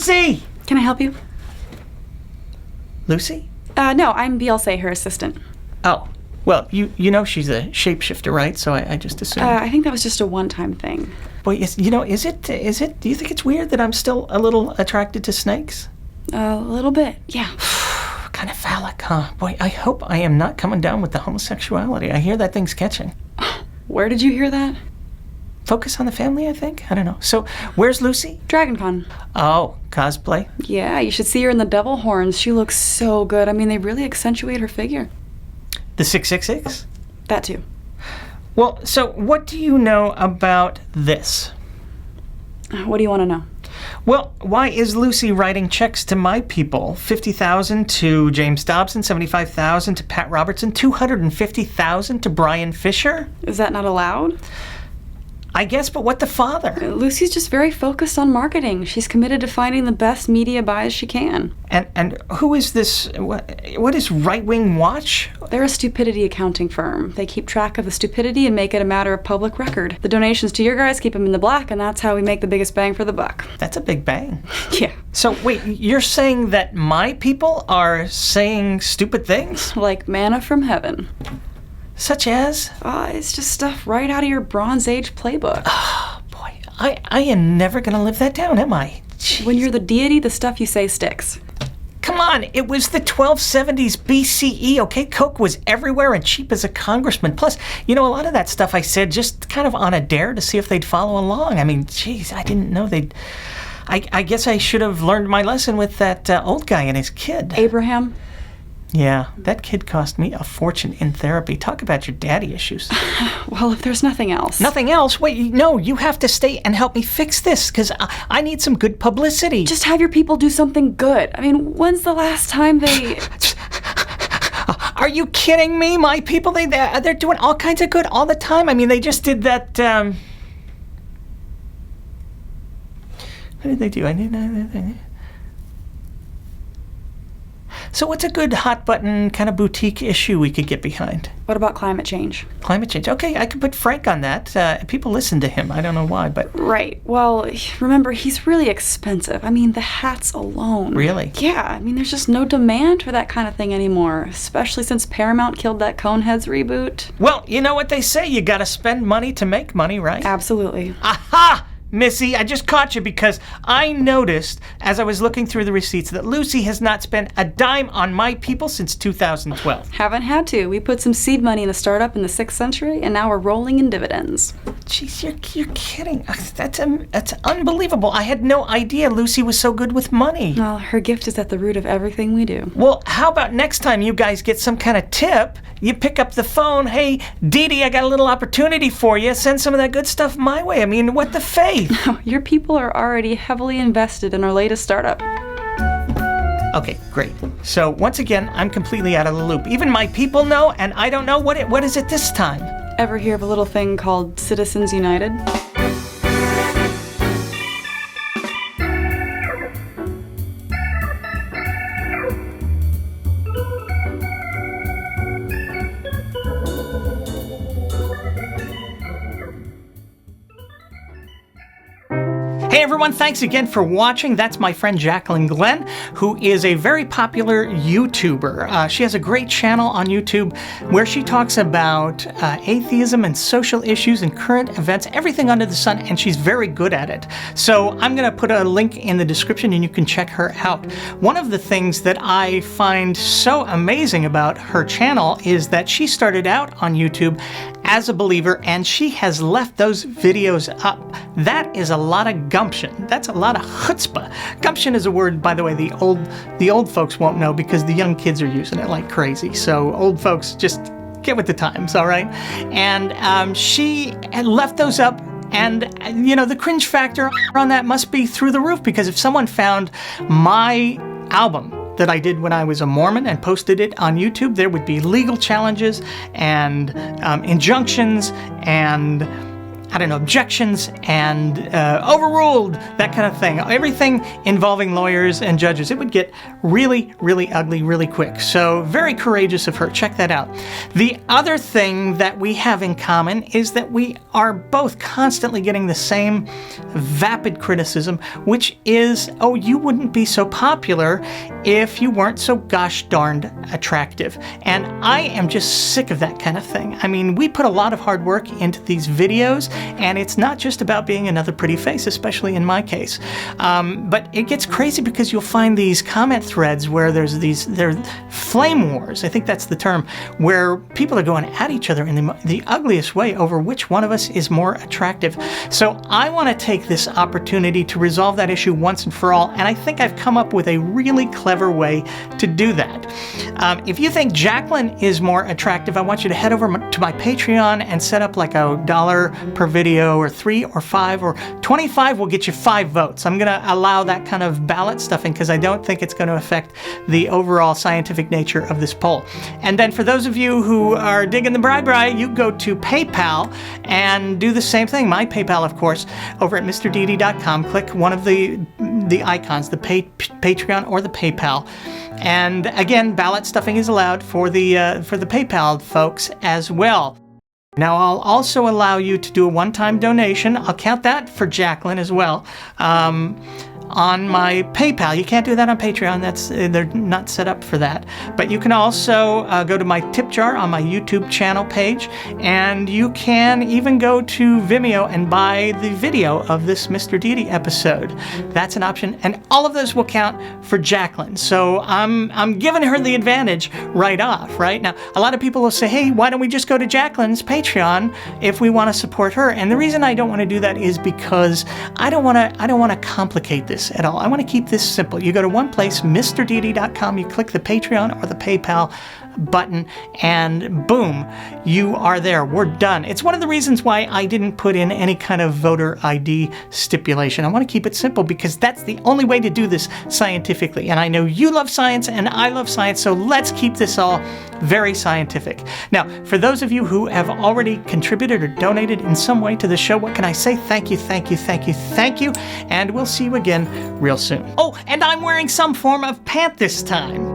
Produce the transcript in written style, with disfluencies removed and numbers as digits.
Lucy! Can I help you? Lucy? No, I'm Beyonce, her assistant. Oh, well, you know she's a shapeshifter, right? So I just assumed. I think that was just a one-time thing. Boy, is it, do you think it's weird that I'm still a little attracted to snakes? A little bit, yeah. Kind of phallic, huh? Boy, I hope I am not coming down with the homosexuality. I hear that thing's catching. Where did you hear that? Focus on the Family, I think? I don't know. So, where's Lucy? DragonCon. Oh, cosplay? Yeah, you should see her in the devil horns. She looks so good. I mean, they really accentuate her figure. The 666? That too. Well, so what do you know about this? What do you want to know? Well, why is Lucy writing checks to my people? $50,000 to James Dobson, $75,000 to Pat Robertson, $250,000 to Brian Fisher? Is that not allowed? I guess, but what the father? Lucy's just very focused on marketing. She's committed to finding the best media buys she can. And who is this? What is Right Wing Watch? They're a stupidity accounting firm. They keep track of the stupidity and make it a matter of public record. The donations to your guys keep them in the black, and that's how we make the biggest bang for the buck. That's a big bang. Yeah. So wait, you're saying that my people are saying stupid things? Like manna from heaven. Such as? It's just stuff right out of your Bronze Age playbook. Oh, boy. I am never going to live that down, am I? Jeez. When you're the deity, the stuff you say sticks. Come on, it was the 1270s BCE, okay? Coke was everywhere and cheap as a congressman. Plus, a lot of that stuff I said just kind of on a dare to see if they'd follow along. I mean, geez, I didn't know they'd... I guess I should have learned my lesson with that old guy and his kid. Abraham? Yeah, that kid cost me a fortune in therapy. Talk about your daddy issues. Well, if there's nothing else. Nothing else? Wait, no, you have to stay and help me fix this, because I need some good publicity. Just have your people do something good. I mean, when's the last time they... Are you kidding me? My people, they're doing all kinds of good all the time. I mean, they just did that, What did they do? So what's a good hot button kind of boutique issue we could get behind? What about climate change? Climate change. Okay, I could put Frank on that. People listen to him. I don't know why, but... Right. Well, remember, he's really expensive. I mean, the hats alone. Really? Yeah. I mean, there's just no demand for that kind of thing anymore, especially since Paramount killed that Coneheads reboot. Well, you know what they say. You gotta spend money to make money, right? Absolutely. Aha! Missy, I just caught you because I noticed as I was looking through the receipts that Lucy has not spent a dime on my people since 2012. Haven't had to. We put some seed money in a startup in the 6th century, and now we're rolling in dividends. Jeez, you're kidding. That's unbelievable. I had no idea Lucy was so good with money. Well, her gift is at the root of everything we do. Well, how about next time you guys get some kind of tip, you pick up the phone, hey, Deity, I got a little opportunity for you. Send some of that good stuff my way. I mean, what the faith? Your people are already heavily invested in our latest startup. Okay, great. So once again, I'm completely out of the loop. Even my people know, and I don't know what is it this time? Ever hear of a little thing called Citizens United? Hey everyone, thanks again for watching. That's my friend Jaclyn Glenn, who is a very popular YouTuber. She has a great channel on YouTube where she talks about atheism and social issues and current events, everything under the sun, and she's very good at it. So I'm going to put a link in the description and you can check her out. One of the things that I find so amazing about her channel is that she started out on YouTube as a believer and she has left those videos up. That is a lot of gumption. That's a lot of chutzpah. Gumption is a word, by the way, the old folks won't know because the young kids are using it like crazy. So old folks, just get with the times, all right? And she had left those up. And, the cringe factor on that must be through the roof, because if someone found my album that I did when I was a Mormon and posted it on YouTube, there would be legal challenges and injunctions and I don't know, objections and overruled, that kind of thing. Everything involving lawyers and judges. It would get really, really ugly really quick. So very courageous of her. Check that out. The other thing that we have in common is that we are both constantly getting the same vapid criticism, which is, oh, you wouldn't be so popular if you weren't so gosh darned attractive. And I am just sick of that kind of thing. I mean, we put a lot of hard work into these videos, and it's not just about being another pretty face, especially in my case. But it gets crazy because you'll find these comment threads where they're flame wars, I think that's the term, where people are going at each other in the ugliest way over which one of us is more attractive. So I want to take this opportunity to resolve that issue once and for all, and I think I've come up with a really clever way to do that. If you think Jaclyn is more attractive, I want you to head over to my Patreon and set up like $1 per video, or 3 or 5 or 25 will get you 5 votes. I'm going to allow that kind of ballot stuffing because I don't think it's going to affect the overall scientific nature of this poll. And then for those of you who are digging the bribery, you go to PayPal and do the same thing. My PayPal, of course, over at MrDeity.com. Click one of the icons, the Patreon or the PayPal. And again, ballot stuffing is allowed for the PayPal folks as well. Now, I'll also allow you to do a one-time donation. I'll count that for Jaclyn as well. On my PayPal. You can't do that on Patreon. They're not set up for that. But you can also go to my tip jar on my YouTube channel page, and you can even go to Vimeo and buy the video of this Mr. Deity episode. That's an option, and all of those will count for Jaclyn. So I'm giving her the advantage right off, right? Now, a lot of people will say, hey, why don't we just go to Jaclyn's Patreon if we want to support her? And the reason I don't want to do that is because I don't want to complicate this at all. I want to keep this simple. You go to one place, MrDeity.com, you click the Patreon or the PayPal button, and boom, you are there. We're done. It's one of the reasons why I didn't put in any kind of voter ID stipulation. I want to keep it simple because that's the only way to do this scientifically. And I know you love science and I love science, so let's keep this all very scientific. Now, for those of you who have already contributed or donated in some way to the show, what can I say? Thank you, thank you, thank you, thank you, and we'll see you again real soon. Oh, and I'm wearing some form of pant this time.